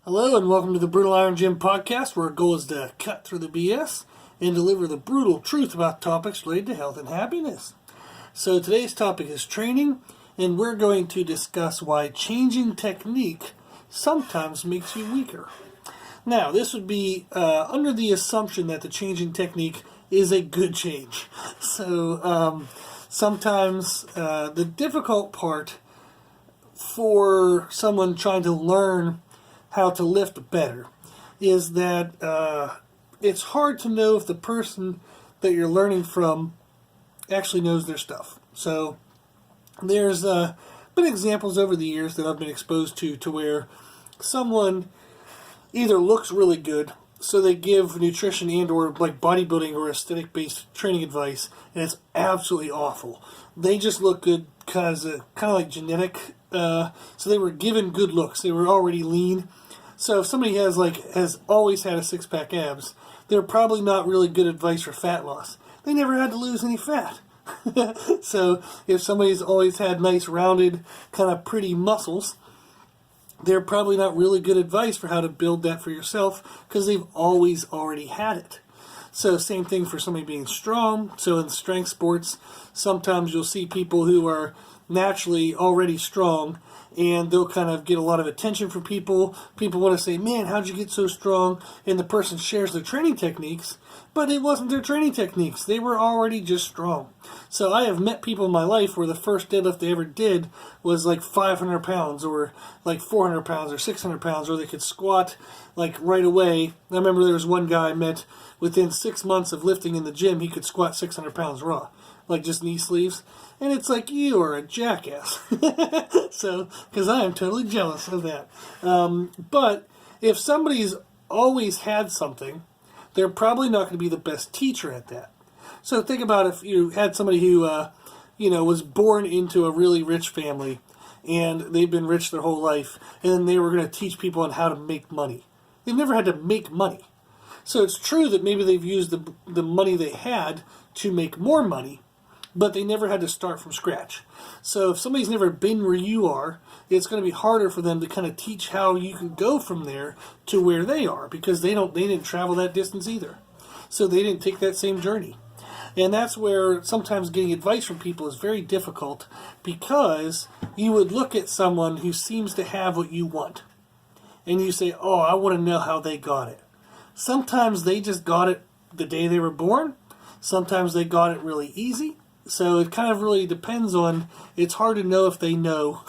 Hello and welcome to the Brutal Iron Gym podcast, where our goal is to cut through the BS and deliver the brutal truth about topics related to health and happiness. So today's topic is training, and we're going to discuss why changing technique sometimes makes you weaker. Now, this would be under the assumption that the changing technique is a good change. So sometimes the difficult part for someone trying to learn how to lift better is that it's hard to know if the person that you're learning from actually knows their stuff. So there's been examples over the years that I've been exposed to where someone either looks really good, so they give nutrition and or like bodybuilding or aesthetic based training advice, and it's absolutely awful. They just look good because kind of like genetic, so they were given good looks. They were already lean. So if somebody has always had a six-pack abs, they're probably not really good advice for fat loss. They never had to lose any fat. So if somebody's always had nice rounded kind of pretty muscles, they're probably not really good advice for how to build that for yourself because they've always already had it. So same thing for somebody being strong. So in strength sports, sometimes you'll see people who are naturally already strong, and they'll kind of get a lot of attention from people. People want to say, man, how'd you get so strong? And the person shares their training techniques, but it wasn't their training techniques. They were already just strong. So I have met people in my life where the first deadlift they ever did was like 500 pounds or like 400 pounds or 600 pounds, or they could squat like right away. I remember there was one guy I met within 6 months of lifting in the gym, he could squat 600 pounds raw, like just knee sleeves. And it's like, you are a jackass. So, because I am totally jealous of that. But if somebody's always had something, they're probably not going to be the best teacher at that. So think about if you had somebody who, was born into a really rich family, and they've been rich their whole life, and then they were going to teach people on how to make money. They've never had to make money. So it's true that maybe they've used the money they had to make more money, but they never had to start from scratch. So if somebody's never been where you are, it's going to be harder for them to kind of teach how you can go from there to where they are, because they didn't travel that distance either. So they didn't take that same journey. And that's where sometimes getting advice from people is very difficult, because you would look at someone who seems to have what you want, and you say, oh, I want to know how they got it. Sometimes they just got it the day they were born. Sometimes they got it really easy. So it kind of really depends on, it's hard to know if they know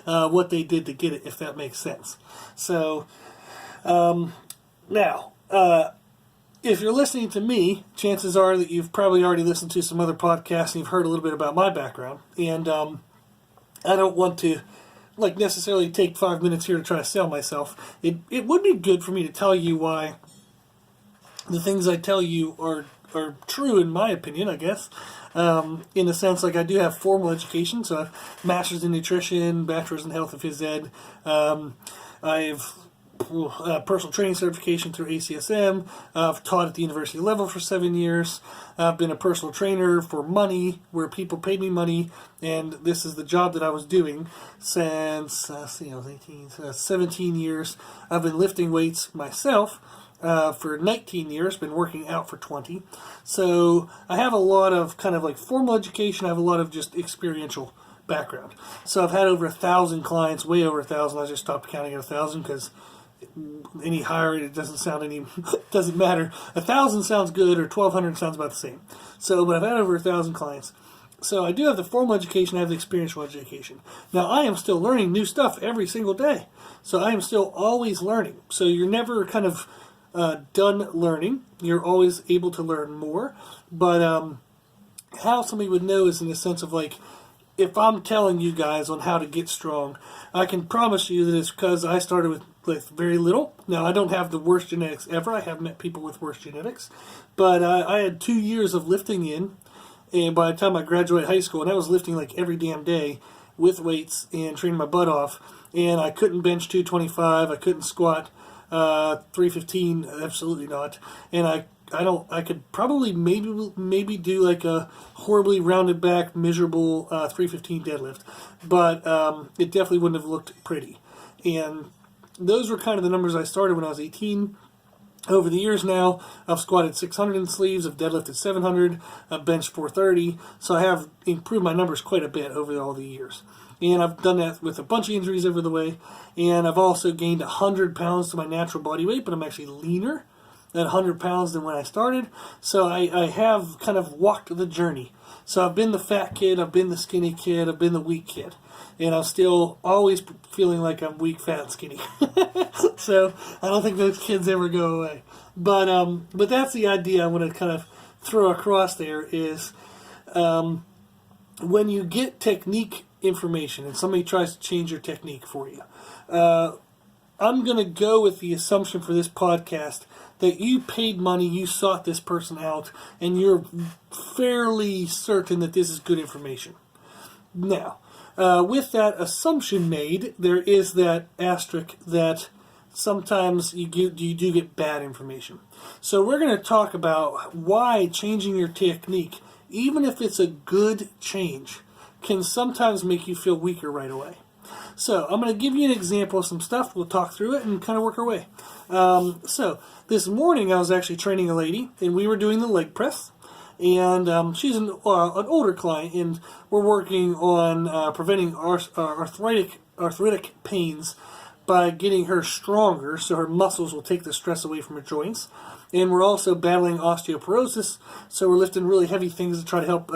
what they did to get it, if that makes sense. So now, if you're listening to me, chances are that you've probably already listened to some other podcasts and you've heard a little bit about my background. And I don't want to necessarily take 5 minutes here to try to sell myself. It would be good for me to tell you why the things I tell you are true, in my opinion, I guess. In a sense, I do have formal education, so I have master's in nutrition, bachelor's in health and phys ed. I have personal training certification through ACSM. I've taught at the university level for 7 years. I've been a personal trainer for money, where people paid me money, and this is the job that I was doing since 17 years. I've been lifting weights myself for 19 years, been working out for 20. So I have a lot of kind of formal education. I have a lot of just experiential background. So I've had over 1,000 clients, way over 1,000. I just stopped counting at 1,000 because any higher it doesn't matter. 1,000 sounds good, or 1,200 sounds about the same. So, but I've had over 1,000 clients. So I do have the formal education, I have the experiential education. Now I am still learning new stuff every single day. So I am still always learning. So you're never kind of done learning. You're always able to learn more. But how somebody would know is in the sense of if I'm telling you guys on how to get strong, I can promise you that it's because I started with very little. Now, I don't have the worst genetics ever. I have met people with worse genetics. But I had 2 years of lifting in, and by the time I graduated high school, and I was lifting every damn day with weights and training my butt off, and I couldn't bench 225, I couldn't squat 315, absolutely not. And I could probably maybe do a horribly rounded back, miserable 315 deadlift, but it definitely wouldn't have looked pretty. And those were kind of the numbers I started when I was 18. Over the years now, I've squatted 600 in sleeves, I've deadlifted 700, I've benched 430, so I have improved my numbers quite a bit over all the years. And I've done that with a bunch of injuries over the way, and I've also gained 100 pounds to my natural body weight, but I'm actually leaner at 100 pounds than when I started, so I have kind of walked the journey. So I've been the fat kid, I've been the skinny kid, I've been the weak kid. And I'm still always feeling like I'm weak, fat, and skinny. So I don't think those kids ever go away. But that's the idea I want to kind of throw across there is when you get technique information and somebody tries to change your technique for you, I'm going to go with the assumption for this podcast that you paid money, you sought this person out, and you're fairly certain that this is good information. Now, with that assumption made, there is that asterisk that sometimes you do get bad information. So we're going to talk about why changing your technique, even if it's a good change, can sometimes make you feel weaker right away. So I'm going to give you an example of some stuff. We'll talk through it and kind of work our way. So this morning I was actually training a lady, and we were doing the leg press. And she's an older client, and we're working on preventing arthritic pains by getting her stronger so her muscles will take the stress away from her joints. And we're also battling osteoporosis, so we're lifting really heavy things to try to help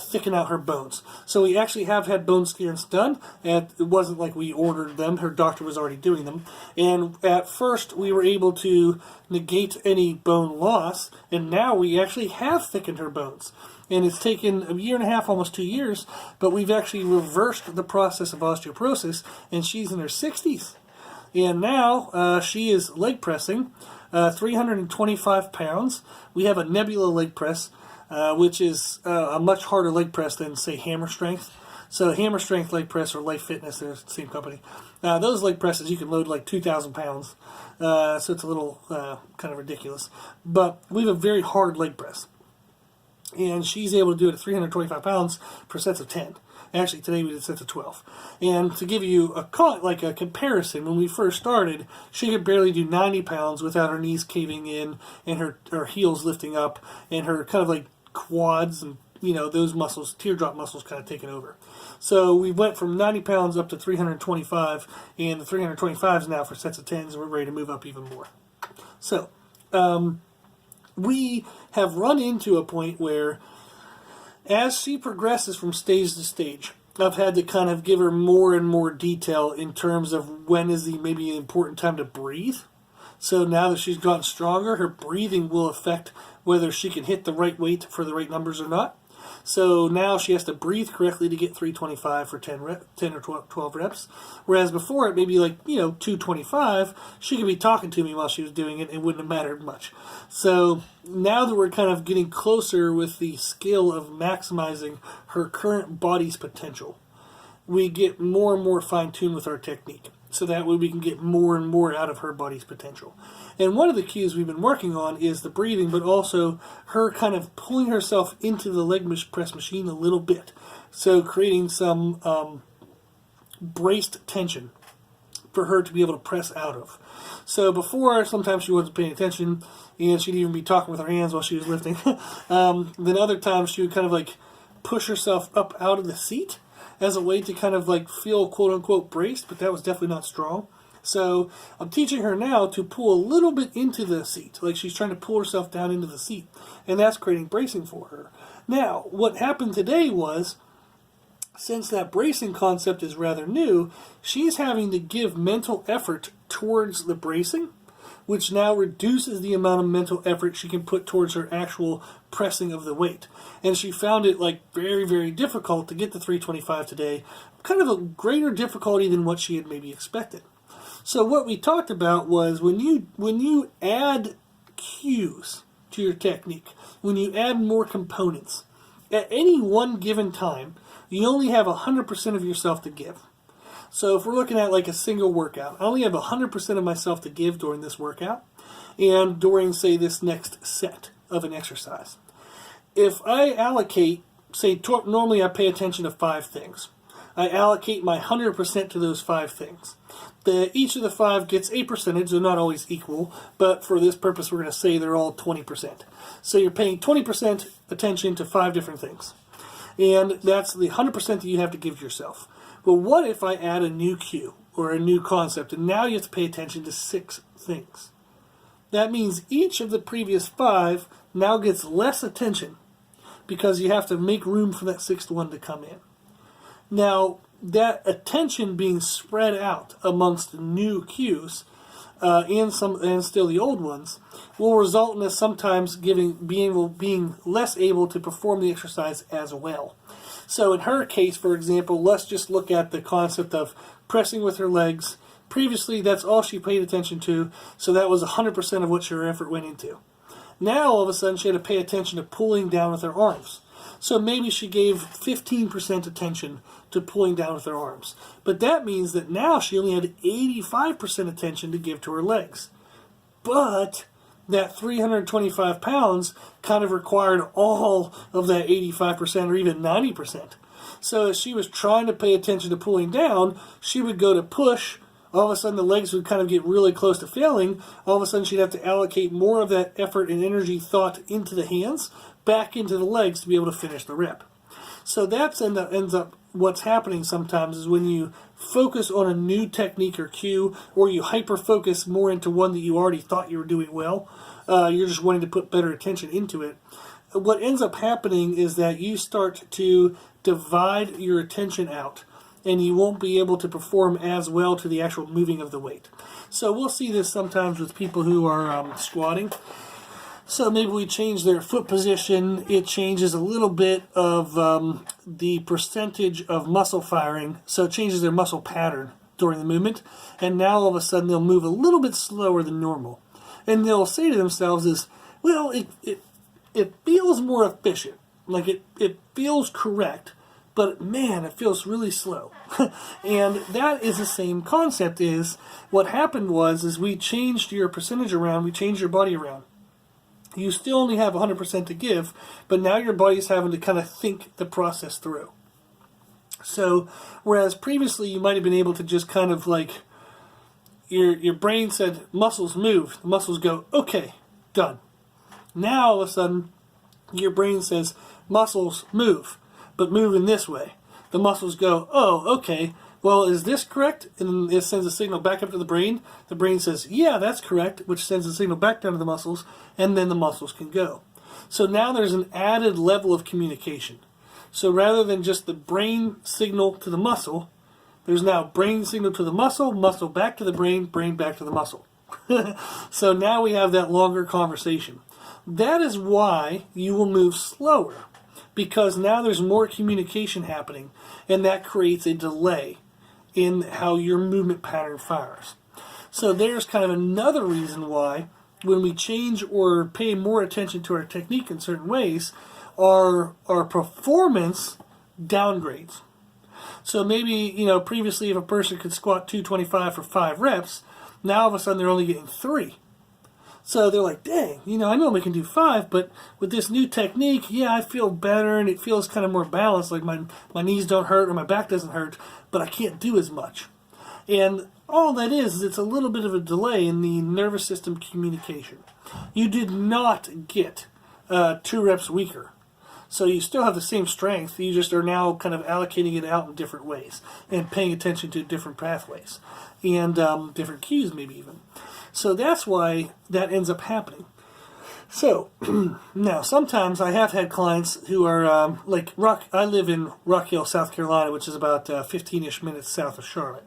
thicken out her bones. So we actually have had bone scans done, and it wasn't like we ordered them. Her doctor was already doing them. And at first we were able to negate any bone loss, and now we actually have thickened her bones. And it's taken a year and a half, almost 2 years, but we've actually reversed the process of osteoporosis, and she's in her 60s. And now she is leg pressing 325 pounds. We have a Nebula leg press, which is a much harder leg press than, say, hammer strength. So hammer strength leg press or Life Fitness, they're the same company. Those leg presses, you can load like 2,000 pounds. So it's a little kind of ridiculous. But we have a very hard leg press. And she's able to do it at 325 pounds for sets of 10. Actually, today we did sets of 12. And to give you a comparison, when we first started, she could barely do 90 pounds without her knees caving in and her heels lifting up and her kind of like quads and, those muscles, teardrop muscles kind of taking over. So we went from 90 pounds up to 325, and the 325 is now for sets of 10s, and we're ready to move up even more. So, we have run into a point where as she progresses from stage to stage, I've had to kind of give her more and more detail in terms of when is the maybe important time to breathe. So now that she's gotten stronger, her breathing will affect whether she can hit the right weight for the right numbers or not. So now she has to breathe correctly to get 325 for 10 or 12 reps. Whereas before it may be like, 225, she could be talking to me while she was doing it. It wouldn't have mattered much. So now that we're kind of getting closer with the skill of maximizing her current body's potential, we get more and more fine-tuned with our technique. So that way we can get more and more out of her body's potential. And one of the keys we've been working on is the breathing, but also her kind of pulling herself into the leg press machine a little bit. So creating some braced tension for her to be able to press out of. So before, sometimes she wasn't paying attention, and she'd even be talking with her hands while she was lifting. Then other times she would kind of like push herself up out of the seat as a way to kind of like feel quote-unquote braced, but that was definitely not strong. So I'm teaching her now to pull a little bit into the seat, like she's trying to pull herself down into the seat, and that's creating bracing for her. Now, what happened today was, since that bracing concept is rather new, she's having to give mental effort towards the bracing, which now reduces the amount of mental effort she can put towards her actual pressing of the weight. And she found it like very, very difficult to get to 325 today, kind of a greater difficulty than what she had maybe expected. So what we talked about was when you add cues to your technique, when you add more components, at any one given time, you only have 100% of yourself to give. So if we're looking at like a single workout, I only have 100% of myself to give during this workout and during, say, this next set of an exercise. If I allocate, say, normally I pay attention to 5 things. I allocate my 100% to those 5 things. each of the 5 gets a percentage. They're not always equal, but for this purpose, we're going to say they're all 20%. So you're paying 20% attention to 5 different things. And that's the 100% that you have to give yourself. But what if I add a new cue or a new concept, and now you have to pay attention to 6 things? That means each of the previous 5 now gets less attention because you have to make room for that 6th one to come in. Now, that attention being spread out amongst new cues and still the old ones will result in us sometimes being less able to perform the exercise as well. So in her case, for example, let's just look at the concept of pressing with her legs. Previously, that's all she paid attention to, so that was 100% of what her effort went into. Now, all of a sudden, she had to pay attention to pulling down with her arms. So maybe she gave 15% attention to pulling down with her arms. But that means that now she only had 85% attention to give to her legs. But that 325 pounds kind of required all of that 85% or even 90%. So as she was trying to pay attention to pulling down, she would go to push. All of a sudden the legs would kind of get really close to failing. All of a sudden she'd have to allocate more of that effort and energy thought into the hands, back into the legs to be able to finish the rep. So that ends up what's happening sometimes is when you focus on a new technique or cue, or you hyper-focus more into one that you already thought you were doing well, you're just wanting to put better attention into it. What ends up happening is that you start to divide your attention out, and you won't be able to perform as well to the actual moving of the weight. So we'll see this sometimes with people who are squatting. So maybe we change their foot position. It changes a little bit of the percentage of muscle firing. So it changes their muscle pattern during the movement. And now all of a sudden they'll move a little bit slower than normal. And they'll say to themselves well, it feels more efficient. Like it feels correct. But man, it feels really slow. And that is the same concept. Is what happened was we changed your percentage around. We changed your body around. You still only have 100% to give, but now your body's having to kind of think the process through. So, whereas previously you might have been able to just kind of like, your brain said, muscles move, the muscles go, okay, done. Now, all of a sudden, your brain says, muscles move, but move in this way. The muscles go, oh, okay, well, is this correct? And it sends a signal back up to the brain. The brain says, yeah, that's correct, which sends a signal back down to the muscles, and then the muscles can go. So now there's an added level of communication. So rather than just the brain signal to the muscle, there's now brain signal to the muscle back to the brain back to the muscle. So now we have that longer conversation. That is why you will move slower, because now there's more communication happening, and that creates a delay in how your movement pattern fires. So there's kind of another reason why when we change or pay more attention to our technique in certain ways, our performance downgrades. So maybe, previously if a person could squat 225 for 5 reps, now all of a sudden they're only getting 3. So they're like, dang, I know we can do 5, but with this new technique, yeah, I feel better and it feels kind of more balanced, like my knees don't hurt or my back doesn't hurt, but I can't do as much. And all that is it's a little bit of a delay in the nervous system communication. You did not get 2 reps weaker. So you still have the same strength, you just are now kind of allocating it out in different ways and paying attention to different pathways and different cues maybe even. So that's why that ends up happening. So, now sometimes I have had clients who are I live in Rock Hill, South Carolina, which is about 15-ish minutes south of Charlotte,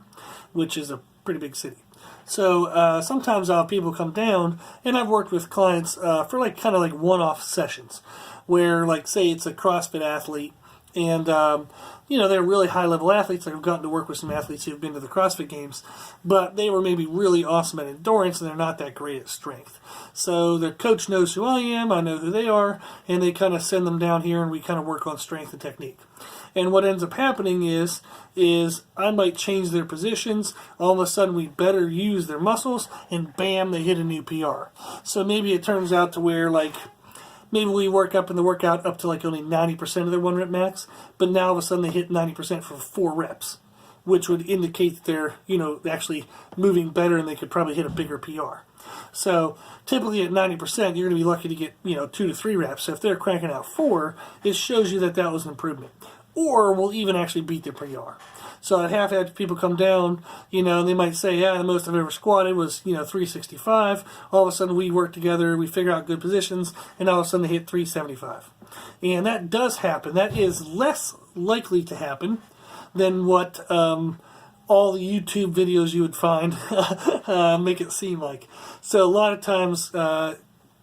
which is a pretty big city. So sometimes I'll have people come down, and I've worked with clients for kind of one-off sessions, where say it's a CrossFit athlete, and they're really high-level athletes. I've gotten to work with some athletes who've been to the CrossFit Games, but they were maybe really awesome at endurance, and they're not that great at strength. So their coach knows who I am, I know who they are, and they kind of send them down here, and we kind of work on strength and technique. And what ends up happening is I might change their positions, all of a sudden we better use their muscles, and bam, they hit a new PR. So maybe it turns out to where maybe we work up in the workout up to only 90% of their 1 rep max, but now all of a sudden they hit 90% for 4 reps. which would indicate that they're, actually moving better and they could probably hit a bigger PR. So typically at 90%, you're going to be lucky to get, 2 to 3 reps. So if they're cranking out 4, it shows you that that was an improvement. Or will even actually beat their PR. So I have had people come down, and they might say, yeah, the most I've ever squatted was, 365. All of a sudden we work together, we figure out good positions, and all of a sudden they hit 375. And that does happen. That is less likely to happen than what all the YouTube videos you would find make it seem like. So a lot of times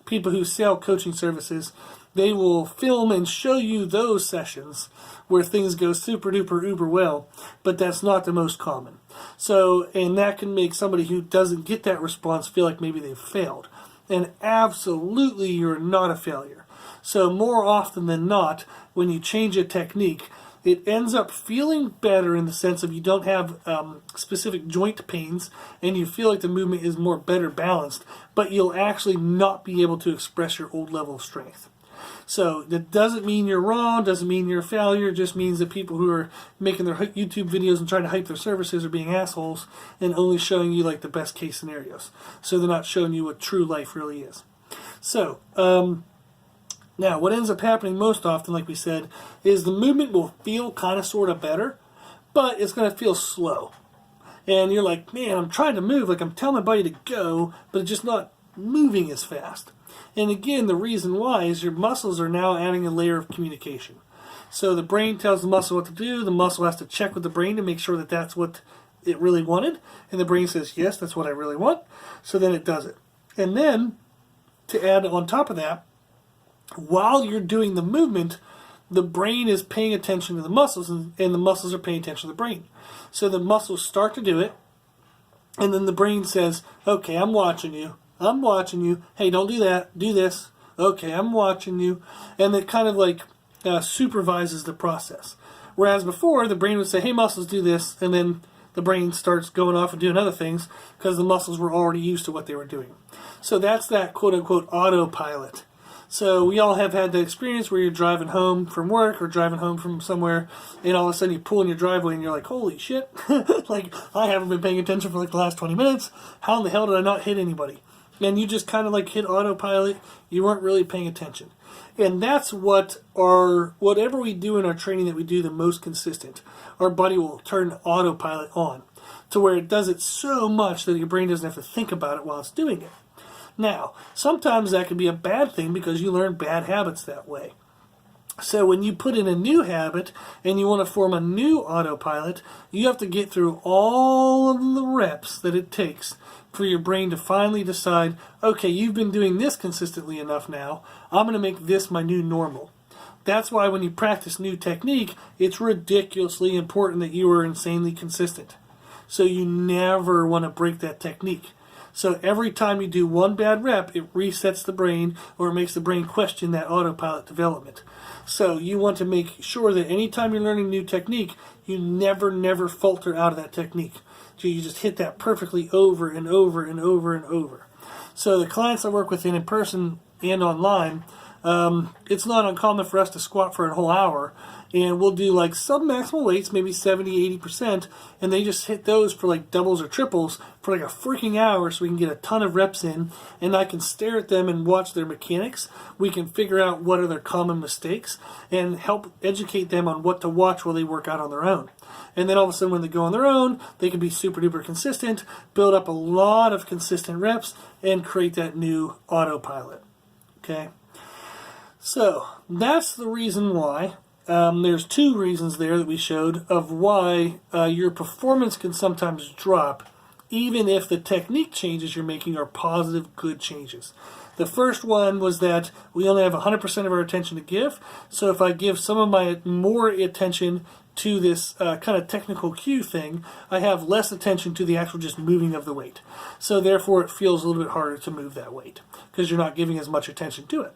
people who sell coaching services, they will film and show you those sessions where things go super duper uber well, but that's not the most common. So, and that can make somebody who doesn't get that response feel like maybe they've failed. And absolutely you're not a failure. So more often than not, when you change a technique, it ends up feeling better in the sense of you don't have specific joint pains and you feel like the movement is more better balanced, but you'll actually not be able to express your old level of strength. So that doesn't mean you're wrong, doesn't mean you're a failure, it just means that people who are making their YouTube videos and trying to hype their services are being assholes and only showing you like the best case scenarios. So they're not showing you what true life really is. So, now, what ends up happening most often, like we said, is the movement will feel kind of sort of better, but it's going to feel slow. And you're like, man, I'm trying to move, like I'm telling my body to go, but it's just not moving as fast. And again, the reason why is your muscles are now adding a layer of communication. So the brain tells the muscle what to do, the muscle has to check with the brain to make sure that that's what it really wanted, and the brain says, yes, that's what I really want, so then it does it. And then, to add on top of that, while you're doing the movement, the brain is paying attention to the muscles, and the muscles are paying attention to the brain. So the muscles start to do it, and then the brain says, okay, I'm watching you. I'm watching you. Hey, don't do that. Do this. Okay, I'm watching you. And it kind of like supervises the process. Whereas before, the brain would say, hey, muscles, do this, and then the brain starts going off and doing other things because the muscles were already used to what they were doing. So that's that quote-unquote autopilot. So we all have had the experience where you're driving home from work or driving home from somewhere, and all of a sudden you pull in your driveway and you're like, holy shit, like I haven't been paying attention for like the last 20 minutes. How in the hell did I not hit anybody? And you just kind of like hit autopilot. You weren't really paying attention. And that's whatever we do in our training that we do the most consistent, our body will turn autopilot on to where it does it so much that your brain doesn't have to think about it while it's doing it. Now, sometimes that can be a bad thing because you learn bad habits that way. So when you put in a new habit and you want to form a new autopilot, you have to get through all of the reps that it takes for your brain to finally decide, okay, you've been doing this consistently enough now, I'm going to make this my new normal. That's why when you practice new technique, it's ridiculously important that you are insanely consistent. So you never want to break that technique. So every time you do one bad rep, it resets the brain or it makes the brain question that autopilot development. So you want to make sure that anytime you're learning new technique, you never falter out of that technique. So you just hit that perfectly over and over and over and over. So the clients I work with in person and online, it's not uncommon for us to squat for a whole hour, and we'll do like sub-maximal weights, maybe 70-80%, and they just hit those for like doubles or triples for like a freaking hour so we can get a ton of reps in, and I can stare at them and watch their mechanics. We can figure out what are their common mistakes and help educate them on what to watch while they work out on their own. And then all of a sudden when they go on their own, they can be super duper consistent, build up a lot of consistent reps, and create that new autopilot. Okay? So that's the reason why. There's two reasons there that we showed of why your performance can sometimes drop even if the technique changes you're making are positive, good changes. The first one was that we only have 100% of our attention to give, so if I give some of my more attention to this kind of technical cue thing, I have less attention to the actual just moving of the weight. So therefore it feels a little bit harder to move that weight because you're not giving as much attention to it.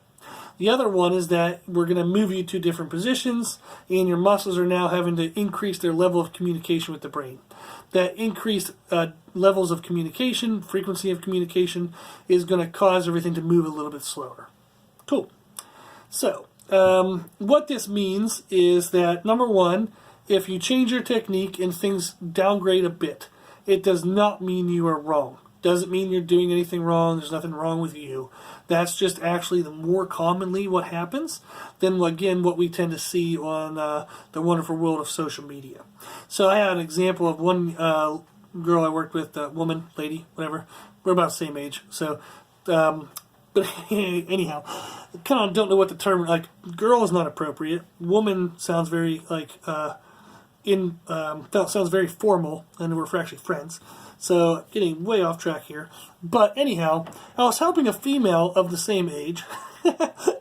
The other one is that we're going to move you to different positions, and your muscles are now having to increase their level of communication with the brain. That increased levels of communication, frequency of communication, is going to cause everything to move a little bit slower. Cool. So, what this means is that, number one, if you change your technique and things downgrade a bit, it does not mean you are wrong. Doesn't mean you're doing anything wrong. There's nothing wrong with you. That's just actually the more commonly what happens than, again, what we tend to see on the wonderful world of social media. So I had an example of one girl I worked with, woman, lady, whatever. We're about the same age. So, but anyhow, kind of don't know what the term, like, girl is not appropriate. Woman sounds very, like, sounds very formal, and we're actually friends. So, getting way off track here. But anyhow, I was helping a female of the same age,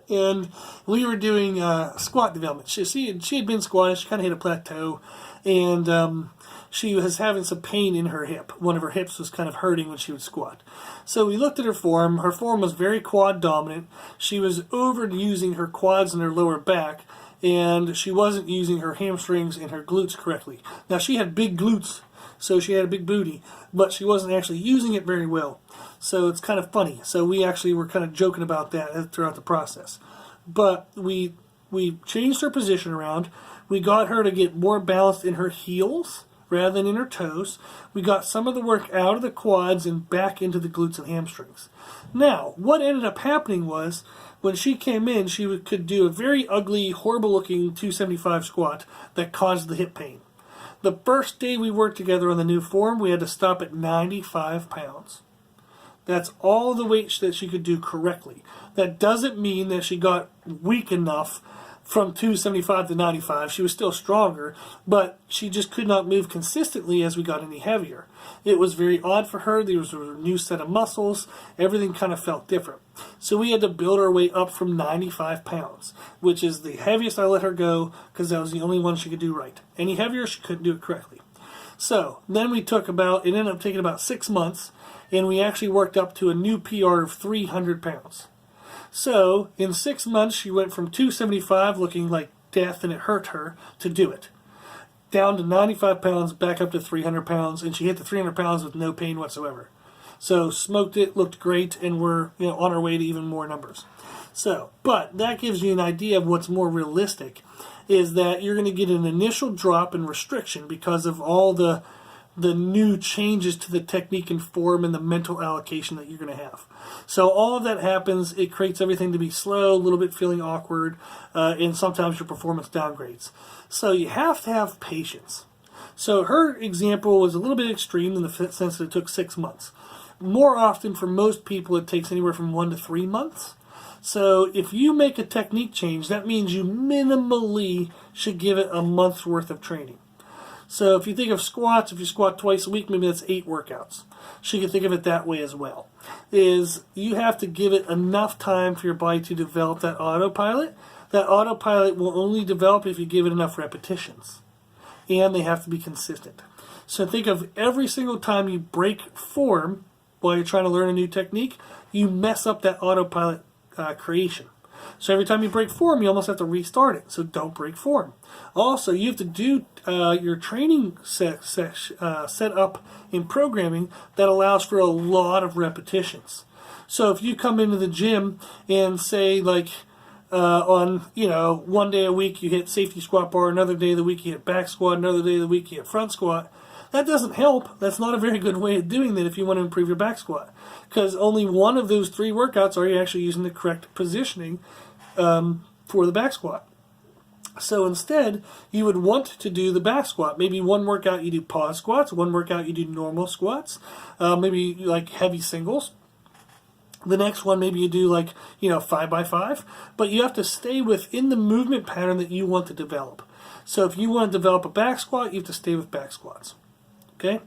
and we were doing squat development. She had been squatting, she kind of hit a plateau, and she was having some pain in her hip. One of her hips was kind of hurting when she would squat. So we looked at her form. Her form was very quad dominant. She was overusing her quads and her lower back, and she wasn't using her hamstrings and her glutes correctly. Now, she had big glutes, so she had a big booty, but she wasn't actually using it very well. So it's kind of funny. So we actually were kind of joking about that throughout the process. But we changed her position around. We got her to get more balanced in her heels rather than in her toes. We got some of the work out of the quads and back into the glutes and hamstrings. Now, what ended up happening was, when she came in, she could do a very ugly, horrible-looking 275 squat that caused the hip pain. The first day we worked together on the new form, we had to stop at 95 pounds. That's all the weight that she could do correctly. That doesn't mean that she got weak enough from 275 to 95. She was still stronger, but she just could not move consistently as we got any heavier. It was very odd for her. There was a new set of muscles. Everything kind of felt different. So we had to build our way up from 95 pounds, which is the heaviest I let her go, because that was the only one she could do right. Any heavier, she couldn't do it correctly. So then it ended up taking about 6 months, and we actually worked up to a new PR of 300 pounds. So, in 6 months, she went from 275, looking like death and it hurt her to do it, down to 95 pounds, back up to 300 pounds, and she hit the 300 pounds with no pain whatsoever. So, smoked it, looked great, and we're on our way to even more numbers. So, but that gives you an idea of what's more realistic, is that you're going to get an initial drop in restriction because of all the new changes to the technique and form and the mental allocation that you're going to have. So all of that happens. It creates everything to be slow, a little bit feeling awkward, and sometimes your performance downgrades. So you have to have patience. So her example was a little bit extreme in the sense that it took 6 months. More often for most people it takes anywhere from 1 to 3 months. So if you make a technique change, that means you minimally should give it a month's worth of training. So if you think of squats, if you squat twice a week, maybe that's 8 workouts. So you can think of it that way as well. Is you have to give it enough time for your body to develop that autopilot. That autopilot will only develop if you give it enough repetitions. And they have to be consistent. So think of every single time you break form while you're trying to learn a new technique, you mess up that autopilot creation. So every time you break form, you almost have to restart it. So don't break form. Also, you have to do your training set up in programming that allows for a lot of repetitions. So if you come into the gym and say, like, on, one day a week you hit safety squat bar, another day of the week you hit back squat, another day of the week you hit front squat, that doesn't help. That's not a very good way of doing that if you want to improve your back squat. Because only one of those 3 workouts are you actually using the correct positioning for the back squat. So instead, you would want to do the back squat. Maybe one workout you do pause squats, one workout you do normal squats, maybe like heavy singles. The next one, maybe you do 5x5, but you have to stay within the movement pattern that you want to develop. So if you want to develop a back squat, you have to stay with back squats. Okay?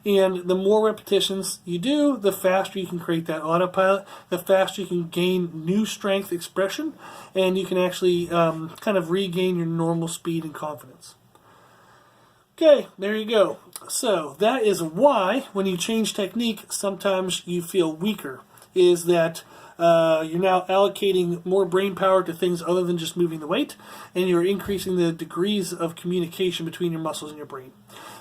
And the more repetitions you do, the faster you can create that autopilot, the faster you can gain new strength expression, and you can actually kind of regain your normal speed and confidence. Okay, there you go. So that is why when you change technique, sometimes you feel weaker. is that you're now allocating more brain power to things other than just moving the weight, and you're increasing the degrees of communication between your muscles and your brain.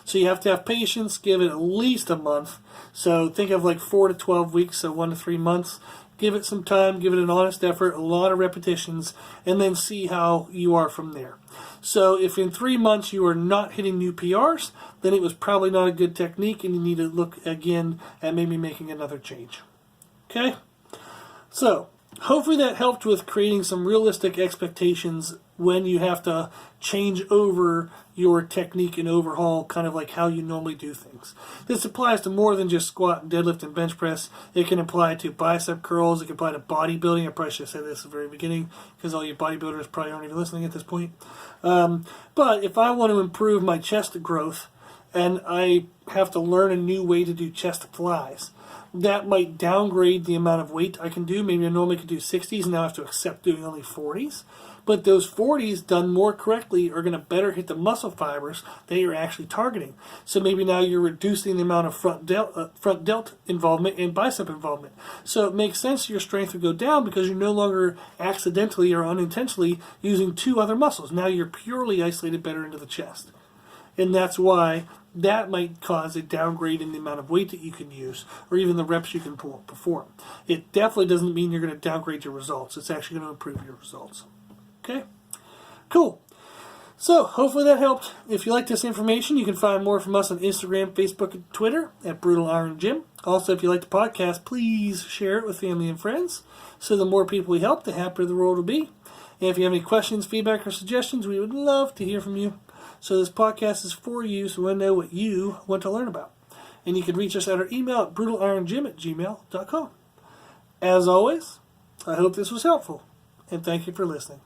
So you have to have patience, give it at least a month. So think of like 4 to 12 weeks, so 1 to 3 months. Give it some time, give it an honest effort, a lot of repetitions, and then see how you are from there. So if in 3 months you are not hitting new PRs, then it was probably not a good technique, and you need to look again at maybe making another change. Okay? So, hopefully that helped with creating some realistic expectations when you have to change over your technique and overhaul kind of like how you normally do things. This applies to more than just squat, deadlift, and bench press. It can apply to bicep curls. It can apply to bodybuilding. I probably should have said this at the very beginning because all you bodybuilders probably aren't even listening at this point. But if I want to improve my chest growth and I have to learn a new way to do chest flies, that might downgrade the amount of weight I can do. Maybe I normally could do 60s, and now I have to accept doing only 40s. But those 40s done more correctly are going to better hit the muscle fibers that you're actually targeting. So maybe now you're reducing the amount of front delt involvement and bicep involvement. So it makes sense your strength would go down because you're no longer accidentally or unintentionally using 2 other muscles. Now you're purely isolated better into the chest. And that's why that might cause a downgrade in the amount of weight that you can use or even the reps you can perform. It definitely doesn't mean you're going to downgrade your results. It's actually going to improve your results. Okay? Cool. So, hopefully that helped. If you like this information, you can find more from us on Instagram, Facebook, and Twitter at Brutal Iron Gym. Also, if you like the podcast, please share it with family and friends. So the more people we help, the happier the world will be. And if you have any questions, feedback, or suggestions, we would love to hear from you. So this podcast is for you, so we know what you want to learn about. And you can reach us at our email at brutalironGym@gmail.com. As always, I hope this was helpful, and thank you for listening.